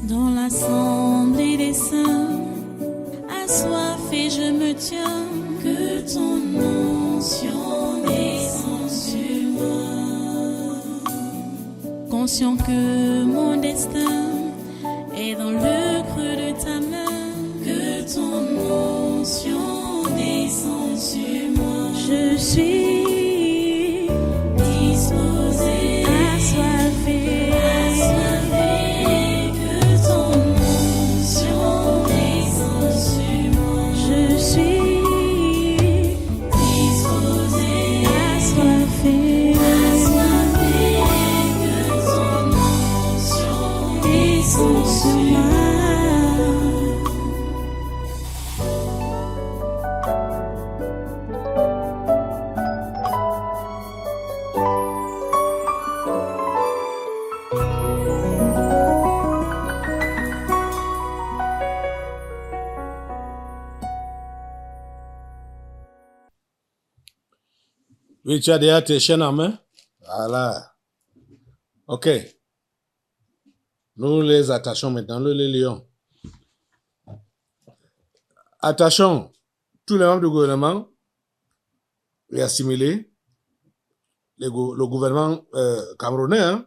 Dans l'assemblée des saints, assoiffé je me tiens, que ton onction descende sur moi. Conscient que mon destin est dans le creux de ta main, que ton onction descende sur moi. Je suis disposé, assoiffé, que ton onction descende sur moi. Je suis disposé, assoiffé, que ton onction descende sur moi. Oui, tu as déjà tes chaînes en main? Voilà. OK. Nous les attachons maintenant, nous les lions. Attachons tous les membres du gouvernement et assimilés, le gouvernement camerounais, hein,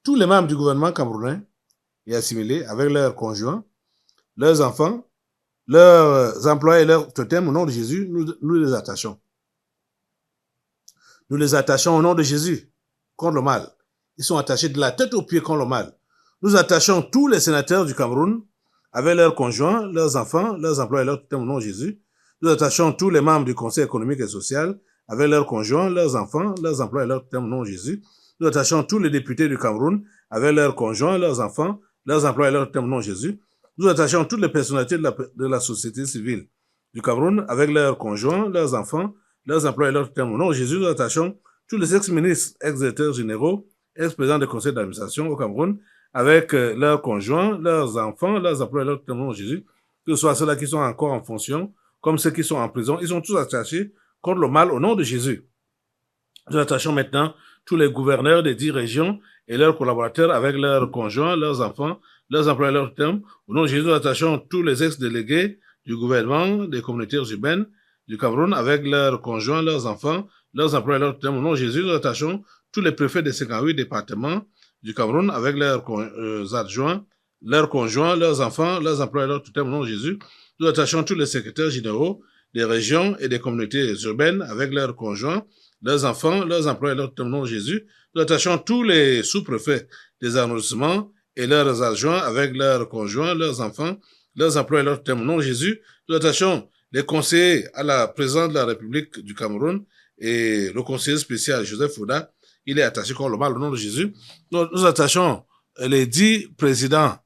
tous les membres du gouvernement camerounais et assimilés avec leurs conjoints, leurs enfants, leurs employés et leurs totems, au nom de Jésus, nous les attachons. Nous les attachons au nom de Jésus contre le mal. Ils sont attachés de la tête aux pieds contre le mal. Nous attachons tous les sénateurs du Cameroun avec leurs conjoints, leurs enfants, leurs employés et leurs totems au nom de Jésus. Nous attachons tous les membres du Conseil économique et social avec leurs conjoints, leurs enfants, leurs employés et leurs totems au nom de Jésus. Nous attachons tous les députés du Cameroun avec leurs conjoints, leurs enfants, leurs employés et leurs totems au nom de Jésus. Nous attachons toutes les personnalités de la société civile du Cameroun avec leurs conjoints, leurs enfants, leurs employés et leurs totems au nom de Jésus. Nous attachons tous les ex-ministres, ex-directeurs généraux, ex-présidents des conseils d'administration au Cameroun avec leurs conjoints, leurs enfants, leurs employés et leurs totems au nom de Jésus, que ce soit ceux-là qui sont encore en fonction, comme ceux qui sont en prison, ils sont tous attachés contre le mal au nom de Jésus. Nous attachons maintenant tous les gouverneurs des 10 régions et leurs collaborateurs avec leurs conjoints, leurs enfants, leurs employés et leurs totems. Au nom de Jésus, nous attachons tous les ex-délégués du gouvernement, des communautés urbaines du Cameroun avec leurs conjoints, leurs enfants, leurs employés et leurs totems. Au nom de Jésus, nous attachons tous les préfets des 58 départements du Cameroun avec leurs adjoints, leurs conjoints, leurs enfants, leurs employés et leurs totems. Au nom de Jésus, nous attachons tous les secrétaires généraux des régions et des communautés urbaines avec leurs conjoints, leurs enfants, leurs employés et leurs totems. Au nom de Jésus, nous attachons tous les sous-préfets des arrondissements et leurs adjoints avec leurs conjoints, leurs enfants, leurs employés et leurs totems. Au nom de Jésus, nous attachons les conseillers à la présidente de la République du Cameroun et le conseiller spécial Joseph Fouda, il est attaché contre le mal au nom de Jésus. Nous attachons les 10 présidents,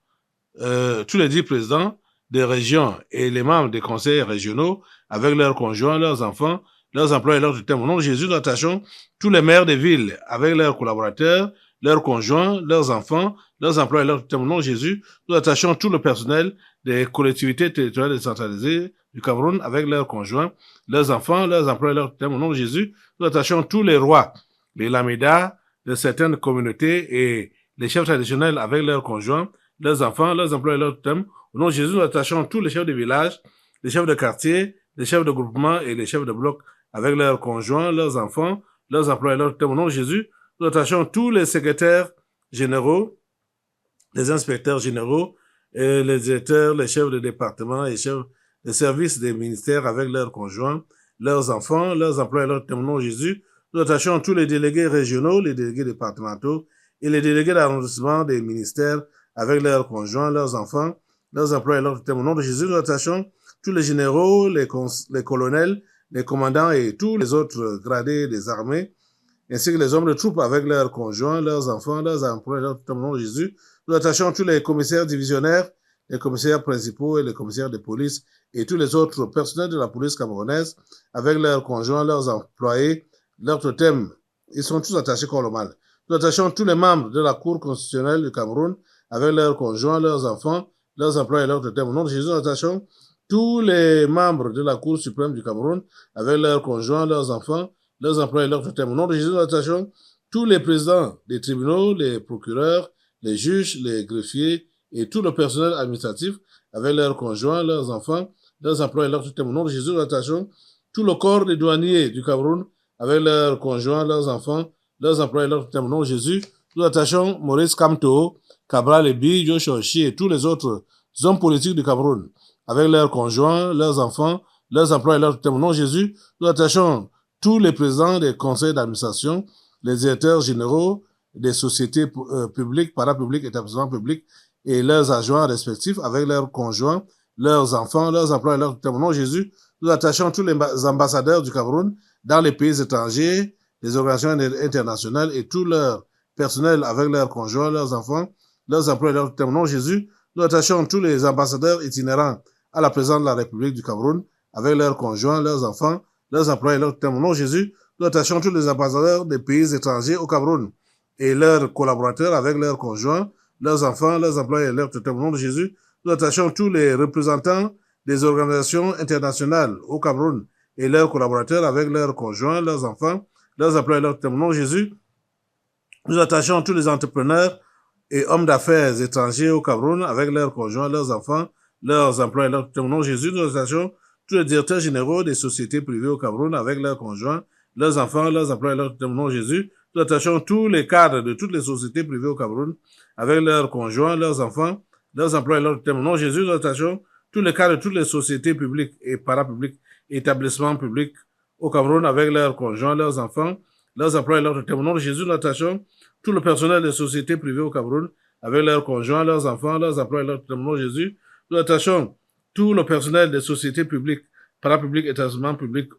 tous les 10 présidents des régions et les membres des conseils régionaux avec leurs conjoints, leurs enfants, leurs employés et leurs totems. Au nom de Jésus, nous attachons tous les maires des villes avec leurs collaborateurs, leurs conjoints, leurs enfants, leurs employés et leurs totems. Au nom de Jésus, nous attachons tout le personnel des collectivités territoriales décentralisées du Cameroun avec leurs conjoints, leurs enfants, leurs employés et leurs totems. Au nom de Jésus, nous attachons tous les rois, les lamédas de certaines communautés et les chefs traditionnels avec leurs conjoints, leurs enfants, leurs employés et leurs totems. Au nom de Jésus, nous attachons tous les chefs de village, les chefs de quartier, les chefs de groupement et les chefs de bloc avec leurs conjoints, leurs enfants, leurs employés et leurs totems. Au nom de Jésus, nous attachons tous les secrétaires généraux, les inspecteurs généraux, et les directeurs, les chefs de département et chefs de services des ministères avec leurs conjoints, leurs enfants, leurs employés et leurs totems. Au nom de Jésus, nous attachons tous les délégués régionaux, les délégués départementaux et les délégués d'arrondissement des ministères avec leurs conjoints, leurs enfants, leurs employés et leurs totems. Au nom de Jésus, nous attachons tous les généraux, les colonels, les commandants et tous les autres gradés des armées, ainsi que les hommes de troupes avec leurs conjoints, leurs enfants, leurs employés et leurs totems. Au nom de Jésus, nous attachons tous les commissaires divisionnaires, les commissaires principaux et les commissaires de police et tous les autres personnels de la police camerounaise avec leurs conjoints, leurs employés, leurs totems. Ils sont tous attachés contre le mal. Nous attachons tous les membres de la Cour constitutionnelle du Cameroun avec leurs conjoints, leurs enfants, leurs employés et leurs totems. Au nom de Jésus, nous attachons tous les membres de la Cour suprême du Cameroun avec leurs conjoints, leurs enfants, leurs employés et leurs totems. Au nom de Jésus, nous attachons tous les présidents des tribunaux, les procureurs, les juges, les greffiers et tout le personnel administratif avec leurs conjoints, leurs enfants, leurs employés, leurs tutelles. Au nom de Jésus, nous attachons tout le corps des douaniers du Cameroun avec leurs conjoints, leurs enfants, leurs employés, leurs tutelles. Au nom de Jésus, nous attachons Maurice Kamto, Cabral Ebi, Joshua Oshie et tous les autres hommes politiques du Cameroun avec leurs conjoints, leurs enfants, leurs employés, leurs tutelles. Au nom de Jésus, nous attachons tous les présidents des conseils d'administration, les directeurs généraux des sociétés publiques, parapubliques, établissements publics et leurs adjoints respectifs avec leurs conjoints, leurs enfants, leurs employés, leurs tutelles. Au nom de Jésus, nous attachons tous les ambassadeurs du Cameroun dans les pays étrangers, les organisations internationales et tout leur personnel avec leurs conjoints, leurs enfants, leurs employés, leurs tutelles. Au nom de Jésus, nous attachons tous les ambassadeurs itinérants à la présidence de la République du Cameroun avec leurs conjoints, leurs enfants, leurs employés, leurs tutelles. Au nom de Jésus, nous attachons tous les ambassadeurs des pays étrangers au Cameroun et leurs collaborateurs avec leurs conjoints, leurs enfants, leurs employés et leurs tutelles. Au nom de Jésus, nous attachons tous les représentants des organisations internationales au Cameroun et leurs collaborateurs avec leurs conjoints, leurs enfants, leurs employés et leurs tutelles. Au nom de Jésus, nous attachons tous les entrepreneurs et hommes d'affaires étrangers au Cameroun avec leurs conjoints, leurs enfants, leurs employés et leurs tutelles. Au nom de Jésus, nous attachons tous les directeurs généraux des sociétés privées au Cameroun avec leurs conjoints, leurs enfants, leurs employés et leurs tutelles. Au nom de Jésus, nous attachons tous les cadres de toutes les sociétés privées au Cameroun avec leurs conjoints, leurs enfants, leurs employés et leurs tutelles. Au nom de Jésus, nous attachons tous les cadres de toutes les sociétés publiques et parapubliques, établissements publics au Cameroun avec leurs conjoints, leurs enfants, leurs employés et leurs tutelles. Au nom de Jésus, nous attachons tout le personnel des sociétés privées au Cameroun avec leurs conjoints, leurs enfants, leurs employés et leurs tutelles. Au nom de Jésus, nous attachons tout le personnel des sociétés publiques, parapubliques, établissements publics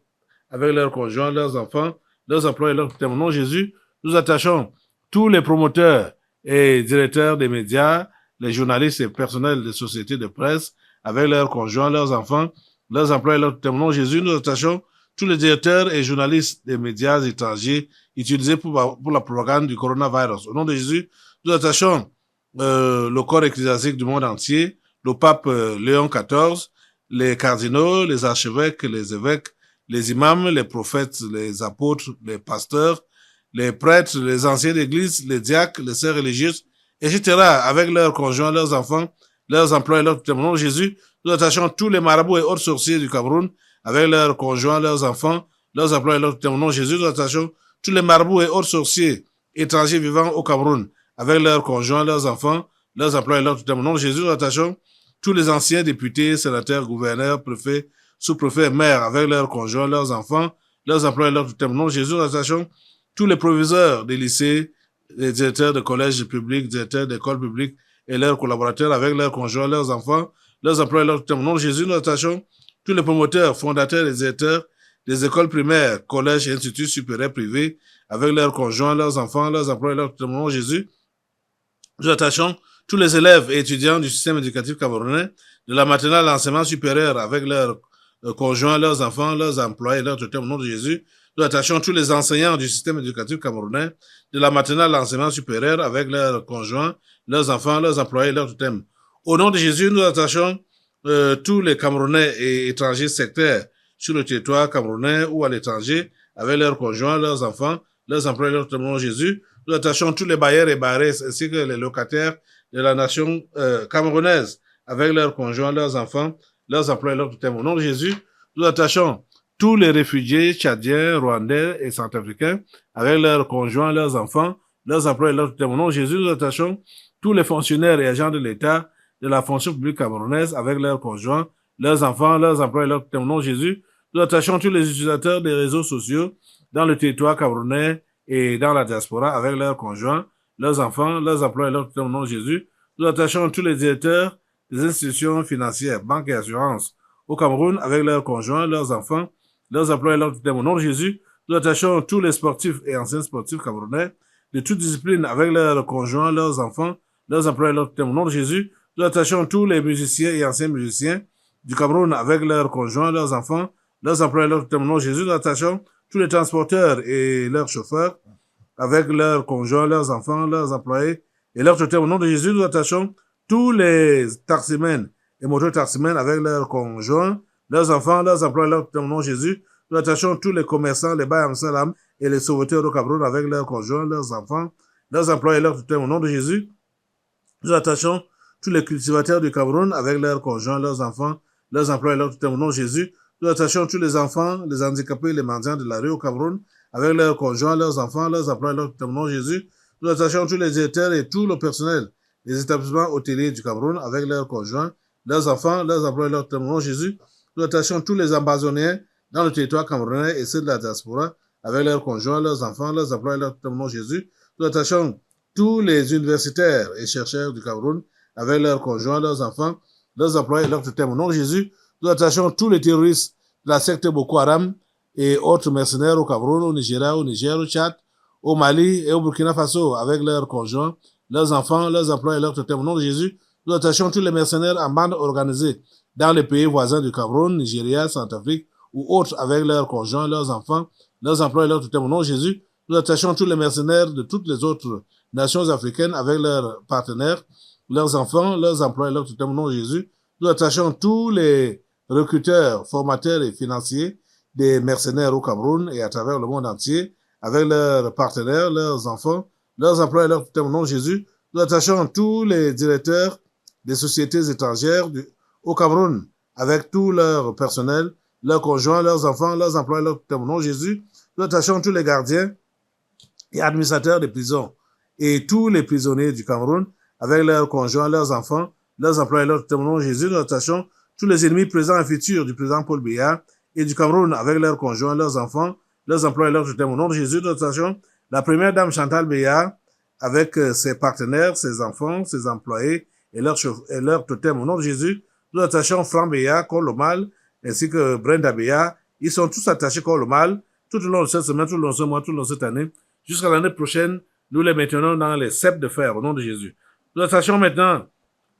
avec leurs conjoints, leurs enfants, leurs employés et leurs tutelles. Au nom de Jésus, nous attachons tous les promoteurs et directeurs des médias, les journalistes et personnels des sociétés de presse avec leurs conjoints, leurs enfants, leurs employés et leurs tutelles. Au nom de Jésus, nous attachons tous les directeurs et journalistes des médias étrangers utilisés pour la propagande du coronavirus. Au nom de Jésus, nous attachons le corps ecclésiastique du monde entier, le pape Léon XIV, les cardinaux, les archevêques, les évêques, les imams, les prophètes, les apôtres, les pasteurs, les prêtres, les anciens d'église, les diacres, les sœurs religieuses, etc., avec leurs conjoints, leurs enfants, leurs employés, leurs tutelles. Au nom de Jésus, nous attachons tous les marabouts et autres sorciers du Cameroun avec leurs conjoints, leurs enfants, leurs employés, leurs tutelles. Au nom de Jésus, nous attachons tous les marabouts et autres sorciers étrangers vivant au Cameroun avec leurs conjoints, leurs enfants, leurs employés, leurs tutelles. Au nom de Jésus, nous attachons tous les anciens députés, sénateurs, gouverneurs, préfets, sous-préfets, maires avec leurs conjoints, leurs enfants, leurs employés, leurs tutelles. Au nom de Jésus, nous attachons tous les proviseurs des lycées, les directeurs de collèges publics, directeurs d'écoles publiques et leurs collaborateurs avec leurs conjoints, leurs enfants, leurs employés, leurs tutelles. Au nom de Jésus, nous attachons tous les promoteurs, fondateurs et directeurs des écoles primaires, collèges et instituts supérieurs privés avec leurs conjoints, leurs enfants, leurs employés, leurs tutelles. Au nom de Jésus, nous attachons tous les élèves et étudiants du système éducatif camerounais, de la maternelle à l'enseignement supérieur avec leurs conjoints, leurs enfants, leurs employés, leurs tutelles. Au nom de Jésus, nous attachons tous les enseignants du système éducatif camerounais, de la maternelle à l'enseignement supérieur avec leurs conjoints, leurs enfants, leurs employés, leurs tutelles. Au nom de Jésus, nous attachons tous les Camerounais et étrangers sectaires sur le territoire camerounais ou à l'étranger avec leurs conjoints, leurs enfants, leurs employés, leurs tutelles. Au nom de Jésus, nous attachons tous les bailleurs et bailleuses ainsi que les locataires de la nation camerounaise avec leurs conjoints, leurs enfants, leurs employés, leurs tutelles. Au nom de Jésus, nous attachons tous les réfugiés tchadiens, rwandais et centrafricains avec leurs conjoints, leurs enfants, leurs employés, leurs tutelles. Au nom de Jésus, nous attachons tous les fonctionnaires et agents de l'État de la fonction publique camerounaise avec leurs conjoints, leurs enfants, leurs employés, leurs tutelles. Au nom de Jésus, nous attachons tous les utilisateurs des réseaux sociaux dans le territoire camerounais et dans la diaspora avec leurs conjoints, leurs enfants, leurs employés, leurs tutelles. Au nom de Jésus, nous attachons tous les directeurs des institutions financières, banques et assurances au Cameroun avec leurs conjoints, leurs enfants, leurs employés, leurs tutelles. Au nom de Jésus, nous attachons tous les sportifs et anciens sportifs camerounais de toute discipline avec leurs conjoints, leurs enfants, leurs employés, leurs tutelles. Au nom de Jésus, nous attachons tous les musiciens et anciens musiciens du Cameroun avec leurs conjoints, leurs enfants, leurs employés, leurs tutelles. Au nom de Jésus, nous attachons tous les transporteurs et leurs chauffeurs avec leurs conjoints, leurs enfants, leurs employés et leurs tutelles. Au nom de Jésus, nous attachons tous les taximens et mototaximens avec leurs conjoints, leurs enfants, leurs employés, leurs tutelles. Au nom de Jésus, nous attachons tous les commerçants, les bailleurs salam et les sauveteurs au Cameroun avec leurs conjoints, leurs enfants, leurs employés, leurs tutelles. Au nom de Jésus, nous attachons tous les cultivateurs du Cameroun avec leurs conjoints, leurs enfants, leurs emplois et leurs tutelles au nom de Jésus. Nous attachons tous les enfants, les handicapés, les mendiants de la rue au Cameroun avec leurs conjoints, leurs enfants, leurs emplois et leurs tutelles au nom de Jésus. Nous attachons tous les directeurs et tout le personnel des établissements hôteliers du Cameroun avec leurs conjoints, leurs enfants, leurs emplois et leurs tutelles au nom de Jésus. Nous attachons tous les ambassadeurs dans le territoire camerounais et ceux de la diaspora avec leurs conjoints, leurs enfants, leurs emplois et leurs tutelles au nom de Jésus. Nous attachons tous les universitaires et chercheurs du Cameroun avec leurs conjoints, leurs enfants, leurs emplois et leurs tutelles au nom de Jésus. Nous attachons tous les terroristes de la secte Boko Haram et autres mercenaires au Cameroun, au Nigeria, au Niger, au Tchad, au Mali et au Burkina Faso avec leurs conjoints, leurs enfants, leurs emplois et leurs tutelles au nom de Jésus. Nous attachons tous les mercenaires en bande organisée dans les pays voisins du Cameroun, Nigeria, Centrafrique ou autres avec leurs conjoints, leurs enfants, leurs emplois et leurs tutelles au nom de Jésus. Nous attachons tous les mercenaires de toutes les autres nations africaines avec leurs partenaires, leurs enfants, leurs emplois et leurs tutelles au nom de Jésus. Nous attachons tous les recruteurs, formateurs et financiers des mercenaires au Cameroun et à travers le monde entier avec leurs partenaires, leurs enfants, leurs emplois et leurs tutelles au nom de Jésus. Nous attachons tous les directeurs des sociétés étrangères au Cameroun avec tout leur personnel, leurs conjoints, leurs enfants, leurs emplois et leurs tutelles au nom de Jésus. Nous attachons tous les gardiens et administrateurs des prisons et tous les prisonniers du Cameroun avec leurs conjoints, leurs enfants, leurs emplois et leurs tutelles au nom de Jésus. Nous attachons tous les ennemis présents et futurs du président Paul Biya et du Cameroun avec leurs conjoints, leurs enfants, leurs emplois et leurs tutelles au nom de Jésus. Nous attachons la première dame Chantal Biya avec ses partenaires, ses enfants, ses employés et leurs tutelles au nom de Jésus. Nous attachons Franck Biya, Kolomal, ainsi que Brenda Biya. Ils sont tous attachés Kolomal tout au long de cette semaine, tout au long de ce mois, tout au long de cette année. Jusqu'à l'année prochaine, nous les maintenons dans les ceps de fer au nom de Jésus. Nous attachons maintenant,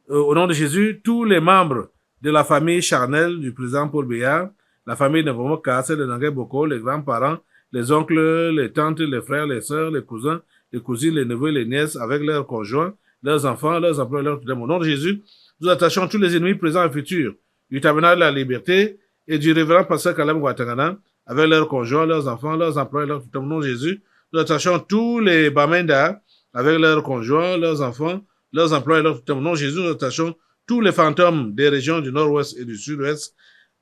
au nom de Jésus, tous les membres de la famille charnelle du président Paul Biya, la famille de Vomoka, celle de Nangue Boko, les grands-parents, les oncles, les tantes, les frères, les sœurs, les cousins, les cousines, les neveux, les nièces, avec leurs conjoints, leurs enfants, leurs emplois, leurs tutelles. Au nom de Jésus, nous attachons tous les ennemis présents et futurs du tabernacle de la liberté et du révérend pasteur Kalem Ouattara, avec leurs conjoints, leurs enfants, leurs emplois, leurs tutelles. Au nom de Jésus, nous attachons tous les Bamenda avec leurs conjoints, leurs enfants, leurs emplois et leurs tutelles. Au nom de Jésus, nous attachons tous les fantômes des régions du nord-ouest et du sud-ouest.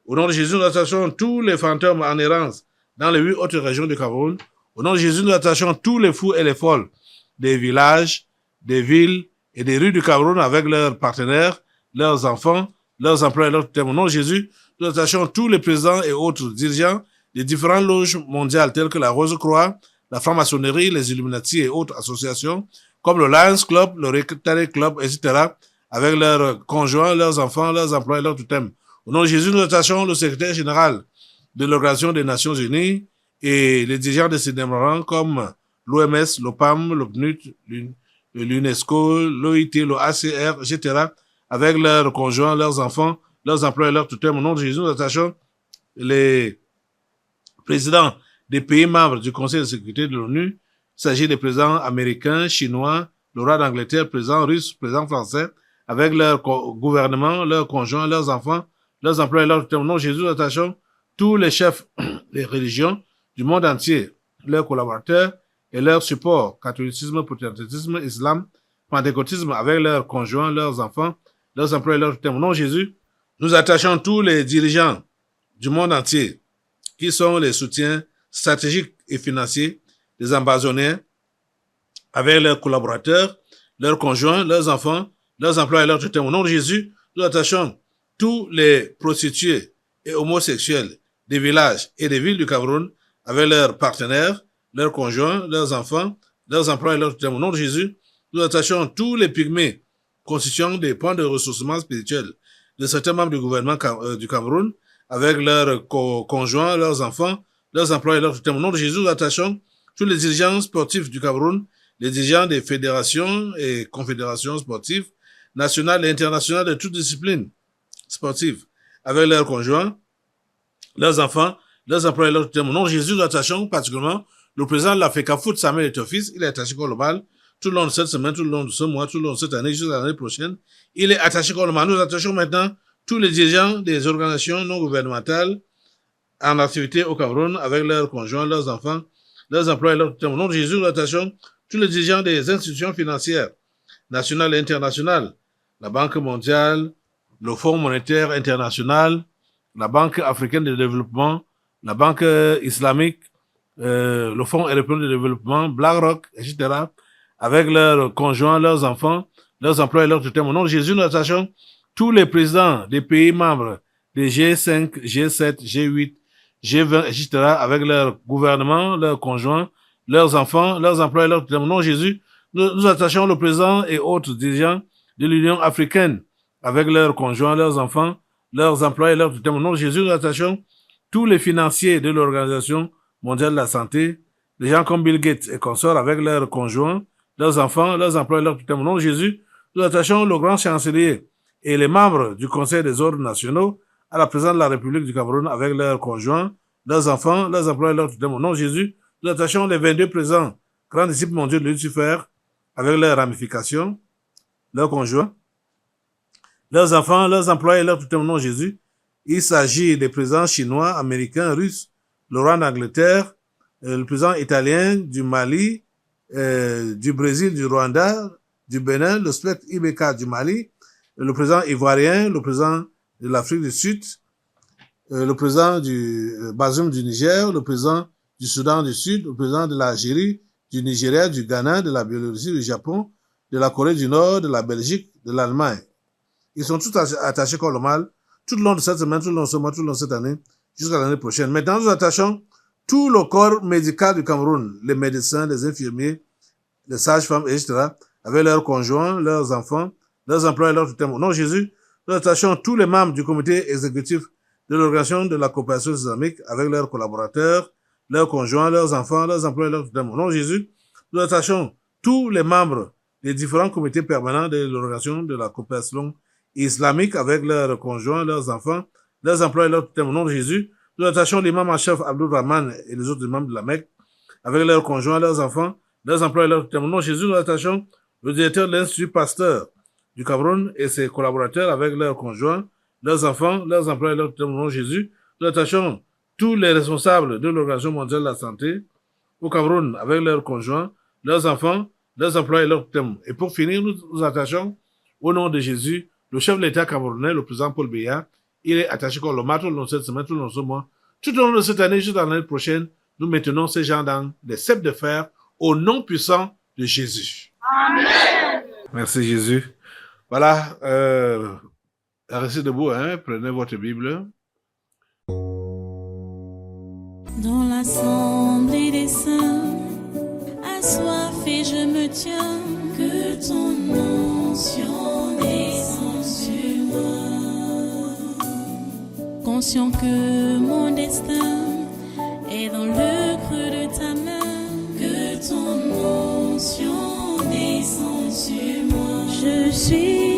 Au nom de Jésus, nous attachons tous les fantômes en errance dans les 8 autres régions du Cameroun. Au nom de Jésus, nous attachons tous les fous et les folles des villages, des villes et des rues du Cameroun avec leurs partenaires, leurs enfants, leurs emplois et leurs tutelles. Au nom de Jésus, nous attachons tous les présidents et autres dirigeants des différentes loges mondiales telles que la Rose-Croix, la franc-maçonnerie, les Illuminati et autres associations comme le Lions Club, le Rotary Club, etc., avec leurs conjoints, leurs enfants, leurs emplois et leurs tutelles. Au nom de Jésus, nous attachons le secrétaire général de l'Organisation des Nations Unies et les dirigeants de ces démembrements comme l'OMS, l'OPAM, l'OPNUD, l'UNESCO, l'OIT, l'OACR, etc., avec leurs conjoints, leurs enfants, leurs emplois et leurs tutelles. Au nom de Jésus, nous attachons les présidents des pays membres du Conseil de sécurité de l'ONU. Il s'agit des présidents américains, chinois, le roi d'Angleterre, président russe, président français, avec leur gouvernement, leurs conjoints, leurs enfants, leurs emplois et leurs tutelles. Au nom de Jésus, nous attachons tous les chefs des religions du monde entier, leurs collaborateurs et leurs supports, catholicisme, protestantisme, islam, pentecôtisme, avec leurs conjoints, leurs enfants, leurs emplois et leurs tutelles. Au nom de Jésus, nous attachons tous les dirigeants du monde entier qui sont les soutiens stratégiques et financiers des ambassadeurs avec leurs collaborateurs, leurs conjoints, leurs enfants, leurs emplois et leurs tutelles. Au nom de Jésus, nous attachons tous les prostituées et homosexuels des villages et des villes du Cameroun avec leurs partenaires, leurs conjoints, leurs enfants, leurs emplois et leurs tutelles. Au nom de Jésus, nous attachons tous les pygmées constituant des points de ressourcement spirituel de certains membres du gouvernement du Cameroun avec leurs conjoints, leurs enfants, leurs emplois et leurs tutelles. Au nom de Jésus, nous attachons tous les dirigeants sportifs du Cameroun, les dirigeants des fédérations et confédérations sportives nationales et internationales de toutes disciplines sportives, avec leurs conjoints, leurs enfants, leurs emplois et leurs tutelles. Au nom de Jésus, nous attachons particulièrement le président de l'Africa Foot, Samuel Eto'o-Fils. Il est attaché global tout le long de cette semaine, tout le long de ce mois, tout le long de cette année, jusqu'à l'année prochaine. Il est attaché global. Nous attachons maintenant tous les dirigeants des organisations non gouvernementales en activité au Cameroun, avec leurs conjoints, leurs enfants, leurs emplois et leurs tutelles. Au nom de Jésus, nous attachons tous les dirigeants des institutions financières nationales et internationales la Banque mondiale, le Fonds monétaire international, la Banque africaine de développement, la Banque islamique, le Fonds européen de développement, BlackRock, etc., avec leurs conjoints, leurs enfants, leurs emplois et leurs tutelles. Au nom de Jésus, nous attachons tous les présidents des pays membres des G5, G7, G8, G20, etc., avec leurs gouvernements, leurs conjoints, leurs enfants, leurs emplois et leurs tutelles. Au nom de Jésus, nous attachons le président et autres dirigeants de l'Union africaine, avec leurs conjoints, leurs enfants, leurs emplois et leurs tutelles. Au nom de Jésus, nous attachons tous les financiers de l'Organisation mondiale de la santé, des gens comme Bill Gates et consorts avec leurs conjoints, leurs enfants, leurs emplois et leurs tutelles. Au nom de Jésus, nous attachons le grand chancelier et les membres du Conseil des ordres nationaux à la présidence de la République du Cameroun avec leurs conjoints, leurs enfants, leurs emplois et leurs tutelles. Au nom de Jésus, nous attachons les 22 présidents, grands disciples mondiaux de Lucifer, avec leurs ramifications, leurs conjoints, leurs enfants, leurs emplois et leurs tutelles. Au nom de Jésus, il s'agit des présidents chinois, américains, russes, le roi d'Angleterre, le président italien, du Mali, du Brésil, du Rwanda, du Bénin, le spectre Ibeka du Mali, le président ivoirien, le président de l'Afrique du Sud, le président du Bazoum du Niger, le président du Soudan du Sud, le président de l'Algérie, du Nigeria, du Ghana, de la Biélorussie, du Japon, de la Corée du Nord, de la Belgique, de l'Allemagne. Ils sont tous attachés comme le mal, tout le long de cette semaine, tout le long de ce mois, tout le long de cette année, jusqu'à l'année prochaine. Maintenant, nous attachons tout le corps médical du Cameroun, les médecins, les infirmiers, les sages-femmes, etc., avec leurs conjoints, leurs enfants, leurs emplois et leurs tutelles. Au nom de Jésus, nous attachons tous les membres du comité exécutif de l'Organisation de la coopération islamique avec leurs collaborateurs, leurs conjoints, leurs enfants, leurs emplois et leurs tutelles. Au nom de Jésus, nous attachons tous les membres des différents comités permanents de l'Organisation de la coopération islamique avec leurs conjoints, leurs enfants, leurs emplois et leurs tutelles. Au nom de Jésus, nous attachons l'imam en chef Abdul Rahman et les autres imams de la Mecque avec leurs conjoints, leurs enfants, leurs emplois et leurs tutelles. Au nom de Jésus, nous attachons le directeur de l'Institut Pasteur du Cameroun et ses collaborateurs avec leurs conjoints, leurs enfants, leurs emplois et leurs tutelles. Au nom de Jésus, nous attachons tous les responsables de l'Organisation mondiale de la santé au Cameroun avec leurs conjoints, leurs enfants, leurs emplois et leurs tutelles. Et pour finir, nous attachons au nom de Jésus le chef de l'État camerounais, le président Paul Biya. Il est attaché comme le marteau tout le long de cette semaine, tout le long de ce mois. Tout au long de cette année, jusqu'à l'année prochaine, nous maintenons ces gens dans les ceps de fer au nom puissant de Jésus. Amen. Merci Jésus. Voilà, restez debout, hein, prenez votre Bible. Dans l'assemblée des saints, assoiffé je me tiens, que ton onction descende sur moi. Conscient que mon destin est dans le creux de ta main, que ton onction descende sur moi. Je suis